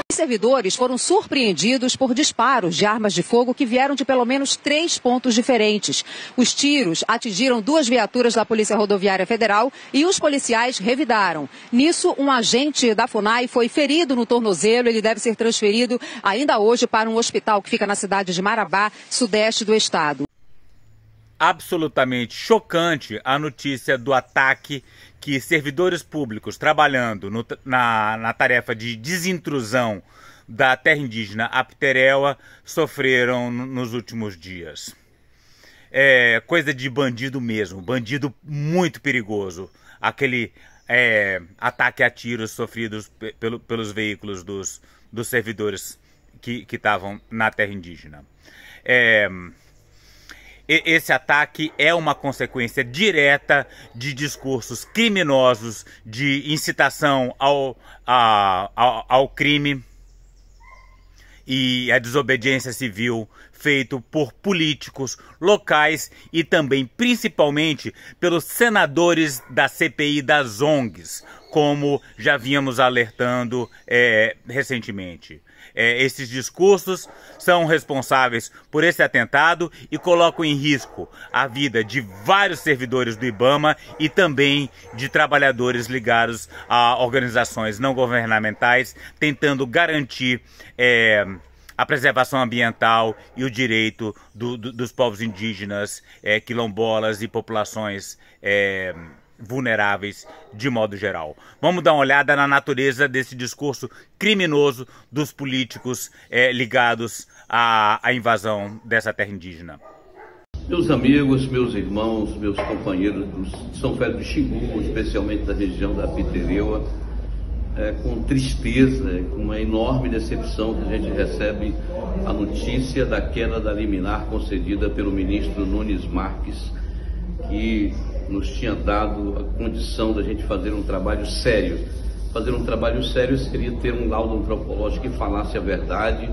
Os servidores foram surpreendidos por disparos de armas de fogo que vieram de pelo menos 3 pontos diferentes. Os tiros atingiram 2 viaturas da Polícia Rodoviária Federal e os policiais revidaram. Nisso, um agente da FUNAI foi ferido no tornozelo. Ele deve ser transferido ainda hoje para um hospital que fica na cidade de Marabá, sudeste do estado. Absolutamente chocante a notícia do ataque que servidores públicos trabalhando na tarefa de desintrusão da terra indígena Apiteréua sofreram nos últimos dias. É coisa de bandido mesmo, bandido muito perigoso. Aquele ataque a tiros sofridos pelos veículos dos servidores que estavam na terra indígena. Esse ataque é uma consequência direta de discursos criminosos, de incitação ao crime e à desobediência civil feito por políticos locais e também, principalmente, pelos senadores da CPI das ONGs, como já vínhamos alertando recentemente. Esses discursos são responsáveis por esse atentado e colocam em risco a vida de vários servidores do IBAMA e também de trabalhadores ligados a organizações não governamentais, tentando garantir a preservação ambiental e o direito dos povos indígenas, quilombolas e populações vulneráveis de modo geral. Vamos dar uma olhada na natureza desse discurso criminoso dos políticos ligados à invasão dessa terra indígena. Meus amigos, meus irmãos, meus companheiros de São Félix do Xingu, especialmente da região da Apiteréua, com tristeza, com uma enorme decepção que a gente recebe a notícia da queda da liminar concedida pelo ministro Nunes Marques, que nos tinha dado a condição da gente fazer um trabalho sério. Fazer um trabalho sério seria ter um laudo antropológico que falasse a verdade.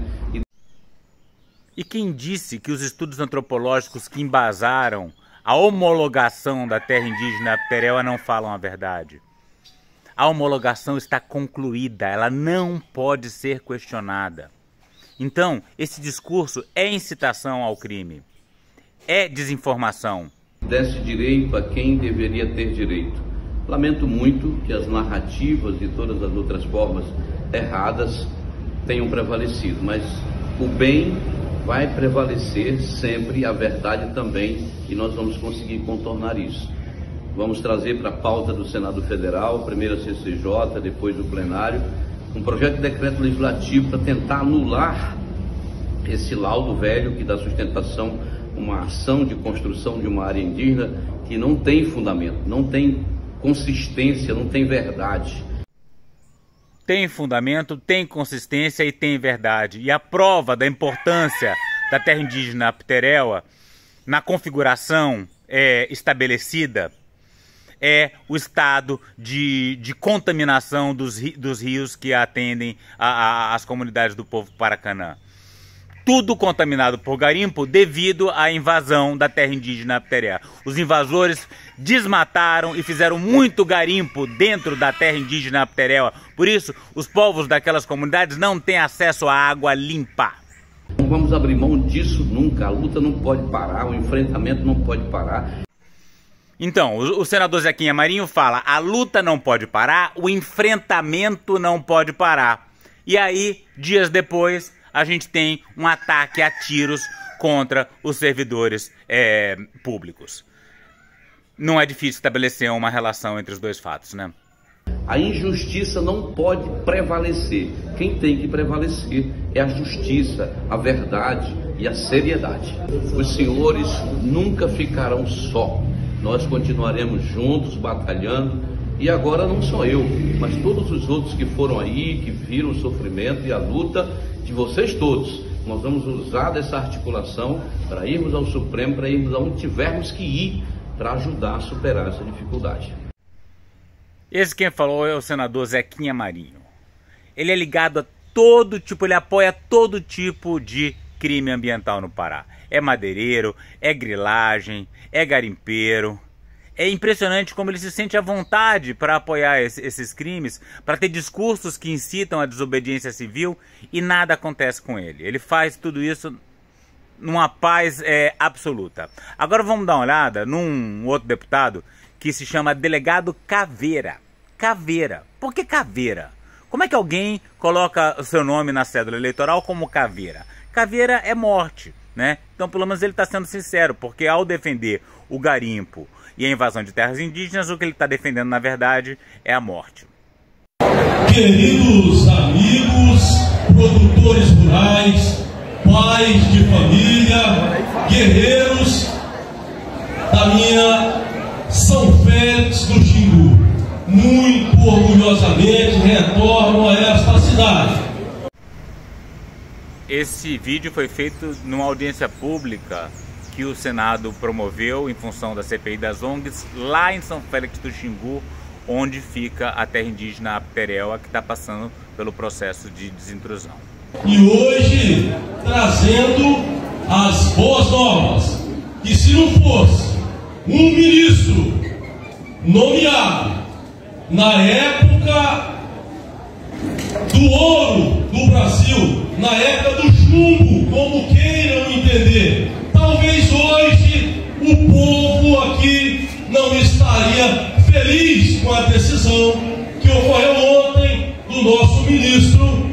E quem disse que os estudos antropológicos que embasaram a homologação da terra indígena Apiteréua não falam a verdade? A homologação está concluída, ela não pode ser questionada. Então, esse discurso é incitação ao crime, é desinformação. Desse direito a quem deveria ter direito. Lamento muito que as narrativas e todas as outras formas erradas tenham prevalecido, mas o bem vai prevalecer sempre, a verdade também, e nós vamos conseguir contornar isso. Vamos trazer para a pauta do Senado Federal, primeiro a CCJ, depois do plenário, um projeto de decreto legislativo para tentar anular esse laudo velho que dá sustentação a uma ação de construção de uma área indígena que não tem fundamento, não tem consistência, não tem verdade. Tem fundamento, tem consistência e tem verdade. E a prova da importância da terra indígena Apiteréua na configuração estabelecida é o estado de contaminação dos rios que atendem as comunidades do povo Paracanã. Tudo contaminado por garimpo devido à invasão da terra indígena Apiteréua. Os invasores desmataram e fizeram muito garimpo dentro da terra indígena Apiteréua. Por isso, os povos daquelas comunidades não têm acesso à água limpa. Não vamos abrir mão disso nunca. A luta não pode parar, o enfrentamento não pode parar. Então, o senador Zequinha Marinho fala: a luta não pode parar, o enfrentamento não pode parar. E aí, dias depois, a gente tem um ataque a tiros contra os servidores públicos. Não é difícil estabelecer uma relação entre os dois fatos, né? A injustiça não pode prevalecer. Quem tem que prevalecer é a justiça, a verdade e a seriedade. Os senhores nunca ficarão só. Nós continuaremos juntos, batalhando. E agora não só eu, mas todos os outros que foram aí, que viram o sofrimento e a luta de vocês todos. Nós vamos usar dessa articulação para irmos ao Supremo, para irmos aonde tivermos que ir, para ajudar a superar essa dificuldade. Esse quem falou é o senador Zequinha Marinho. Ele é ligado a todo tipo, ele apoia todo tipo de crime ambiental no Pará. É madeireiro, é grilagem, é garimpeiro. É impressionante como ele se sente à vontade para apoiar esses crimes, para ter discursos que incitam a desobediência civil, e nada acontece com ele. Ele faz tudo isso numa paz absoluta. Agora vamos dar uma olhada num outro deputado que se chama Delegado Caveira. Caveira. Por que Caveira? Como é que alguém coloca o seu nome na cédula eleitoral como Caveira? Caveira é morte, né? Então pelo menos ele está sendo sincero, porque ao defender o garimpo e a invasão de terras indígenas, o que ele está defendendo na verdade é a morte. Queridos amigos, produtores rurais, pais de família, guerreiros da minha São Félix do Xingu, muito orgulhosamente retorno a esta cidade. Esse vídeo foi feito numa audiência pública que o Senado promoveu em função da CPI das ONGs lá em São Félix do Xingu, onde fica a terra indígena Apterelva, que está passando pelo processo de desintrusão. E hoje trazendo as boas novas, que se não fosse um ministro nomeado na época do ouro do Brasil, na época do chumbo, como queiram entender, talvez hoje o povo aqui não estaria feliz com a decisão que ocorreu ontem do nosso ministro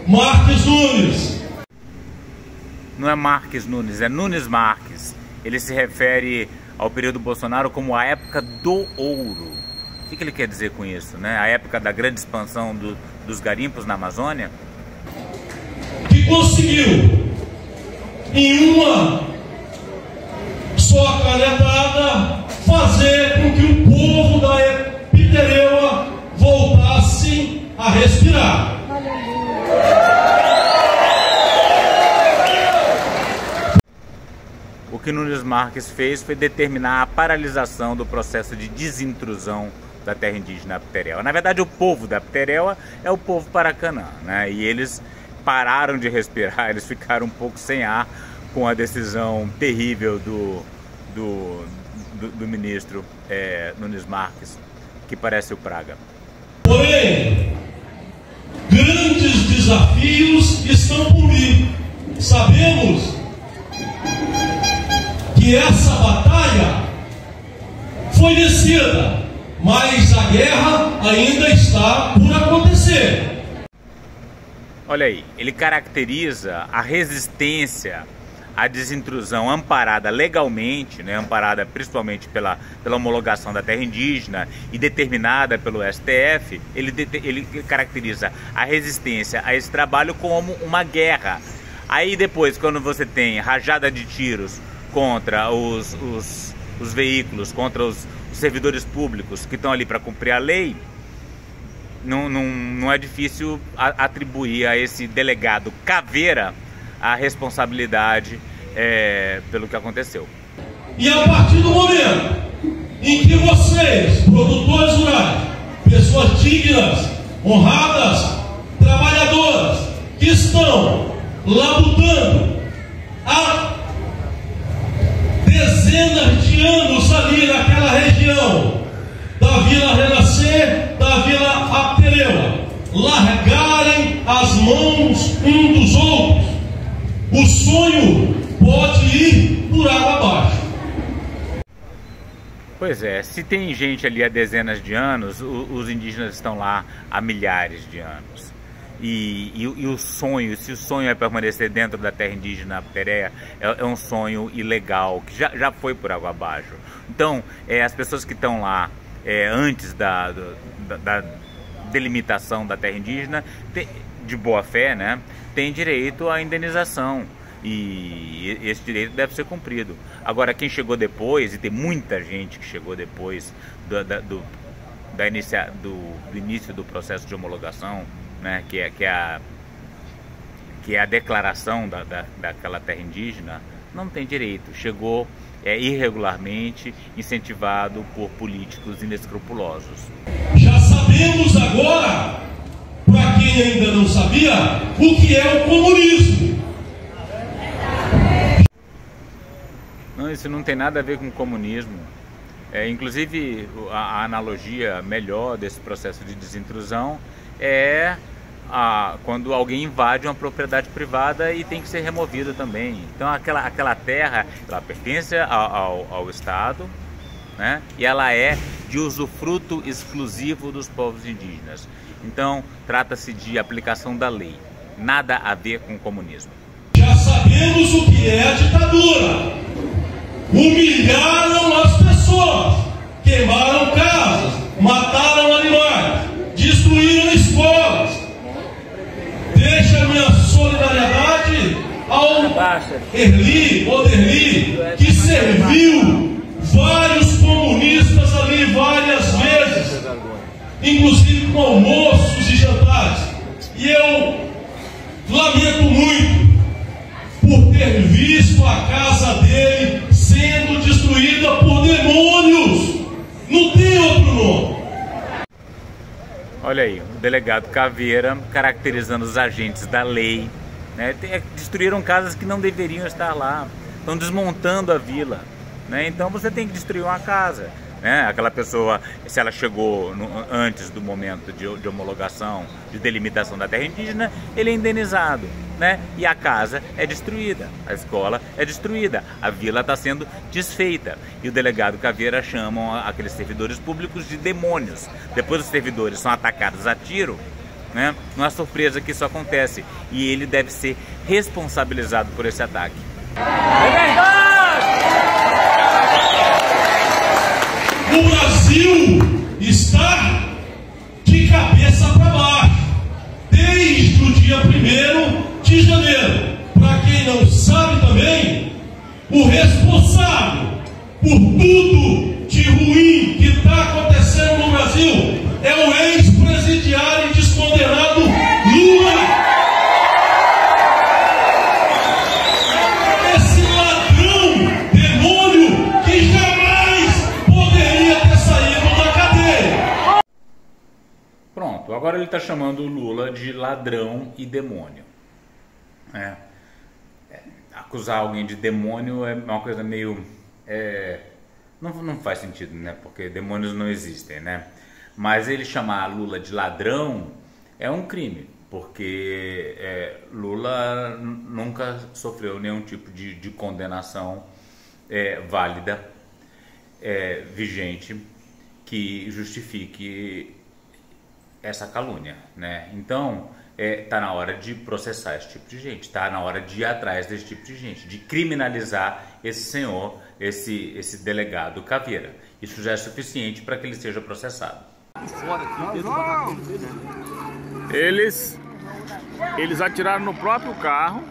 Marques Nunes. Não é Marques Nunes, é Nunes Marques. Ele se refere ao período Bolsonaro como a época do ouro. O que ele quer dizer com isso, né? A época da grande expansão dos garimpos na Amazônia? Que conseguiu, em uma só canetada, fazer com que o povo da Apterelva voltasse a respirar. O que Nunes Marques fez foi determinar a paralisação do processo de desintrusão da terra indígena Apterelva. Na verdade, o povo da Apterelva é o povo Paracanã, né? E eles pararam de respirar, eles ficaram um pouco sem ar com a decisão terrível do ministro Nunes Marques, que parece o Praga. Porém, grandes desafios estão por vir. Sabemos que essa batalha foi vencida, mas a guerra ainda está por acontecer. Olha aí, ele caracteriza a resistência à desintrusão amparada legalmente, né, amparada principalmente pela homologação da terra indígena e determinada pelo STF. Ele caracteriza a resistência a esse trabalho como uma guerra. Aí depois, quando você tem rajada de tiros contra os veículos, contra os servidores públicos que estão ali para cumprir a lei, não é difícil atribuir a esse delegado Caveira a responsabilidade pelo que aconteceu. E a partir do momento em que vocês, produtores rurais, pessoas dignas, honradas, trabalhadoras, que estão labutando há dezenas de anos ali naquela região da Vila Renascer, da Vila Apterelva, largarem as mãos um dos outros, o sonho pode ir por água abaixo. Pois é, se tem gente ali há dezenas de anos, os indígenas estão lá há milhares de anos. E o sonho, se o sonho é permanecer dentro da terra indígena Apterelva, é um sonho ilegal, que já foi por água abaixo. Então, as pessoas que estão lá antes da delimitação da terra indígena, de boa fé, né, tem direito à indenização. E esse direito deve ser cumprido. Agora, quem chegou depois, e tem muita gente que chegou depois do início do processo de homologação, né, que é a declaração daquela terra indígena, não tem direito. Chegou irregularmente, incentivado por políticos inescrupulosos. Já sabemos agora, para quem ainda não sabia, o que é o comunismo. Não, isso não tem nada a ver com comunismo. Inclusive, a analogia melhor desse processo de desintrusão é quando alguém invade uma propriedade privada e tem que ser removido também. Então aquela terra, ela pertence ao Estado, né? E ela é de usufruto exclusivo dos povos indígenas. Então trata-se de aplicação da lei, nada a ver com o comunismo. Já sabemos o que é a ditadura. Humilharam as pessoas, queimaram casas, mataram animais, destruíram escolas. Deixa a minha solidariedade ao Oderli, que serviu vários comunistas ali várias vezes, inclusive com almoços e jantares. E eu lamento muito por ter visto a casa dele sendo destruída por demônios. Não tem outro nome. Olha aí, o delegado Caveira caracterizando os agentes da lei, né? Destruíram casas que não deveriam estar lá, estão desmontando a vila, né? Então você tem que destruir uma casa, né? Aquela pessoa, se ela chegou antes do momento de homologação, de delimitação da terra indígena, ele é indenizado, né? E a casa é destruída, a escola é destruída, a vila está sendo desfeita. E o delegado Caveira chama aqueles servidores públicos de demônios. Depois os servidores são atacados a tiro, né? Não é surpresa que isso acontece. E ele deve ser responsabilizado por esse ataque. É verdade! O Brasil está de cabeça para baixo desde o dia 1º de janeiro. Para quem não sabe também, o responsável por tudo de ruim que está acontecendo no Brasil é o ex-presidiário e descondenado Lula. Esse ladrão, demônio, que jamais poderia ter saído da cadeia. Pronto, agora ele está chamando o Lula de ladrão e demônio. Acusar alguém de demônio é uma coisa meio... não faz sentido, né? Porque demônios não existem, né? Mas ele chamar Lula de ladrão é um crime, porque Lula nunca sofreu nenhum tipo de condenação válida, vigente, que justifique essa calúnia, né? Então, tá na hora de processar esse tipo de gente, tá na hora de ir atrás desse tipo de gente, de criminalizar esse senhor, esse delegado Caveira. Isso já é suficiente para que ele seja processado. Eles atiraram no próprio carro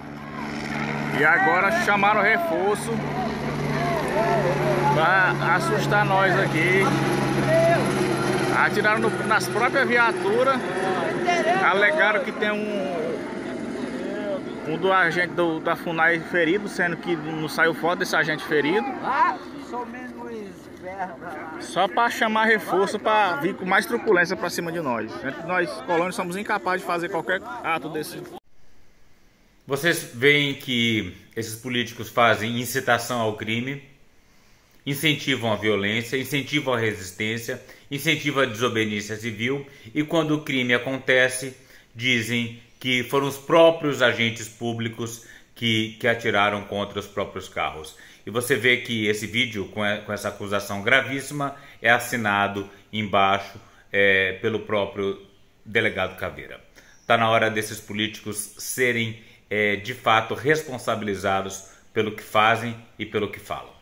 e agora chamaram reforço para assustar nós aqui. Atiraram nas próprias viaturas, alegaram que tem um do agente da FUNAI ferido, sendo que não saiu foto desse agente ferido. Só para chamar reforço, para vir com mais truculência para cima de nós. Nós, colônios, somos incapazes de fazer qualquer ato desse. Vocês veem que esses políticos fazem incitação ao crime, incentivam a violência, incentivam a resistência, incentivam a desobediência civil, e quando o crime acontece, dizem que foram os próprios agentes públicos que atiraram contra os próprios carros. E você vê que esse vídeo, com essa acusação gravíssima, é assinado embaixo pelo próprio delegado Caveira. Está na hora desses políticos serem, de fato, responsabilizados pelo que fazem e pelo que falam.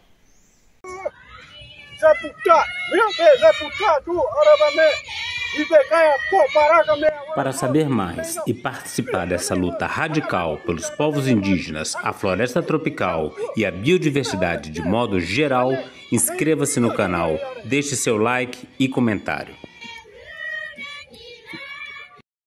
Para saber mais e participar dessa luta radical pelos povos indígenas, a floresta tropical e a biodiversidade de modo geral, inscreva-se no canal, deixe seu like e comentário.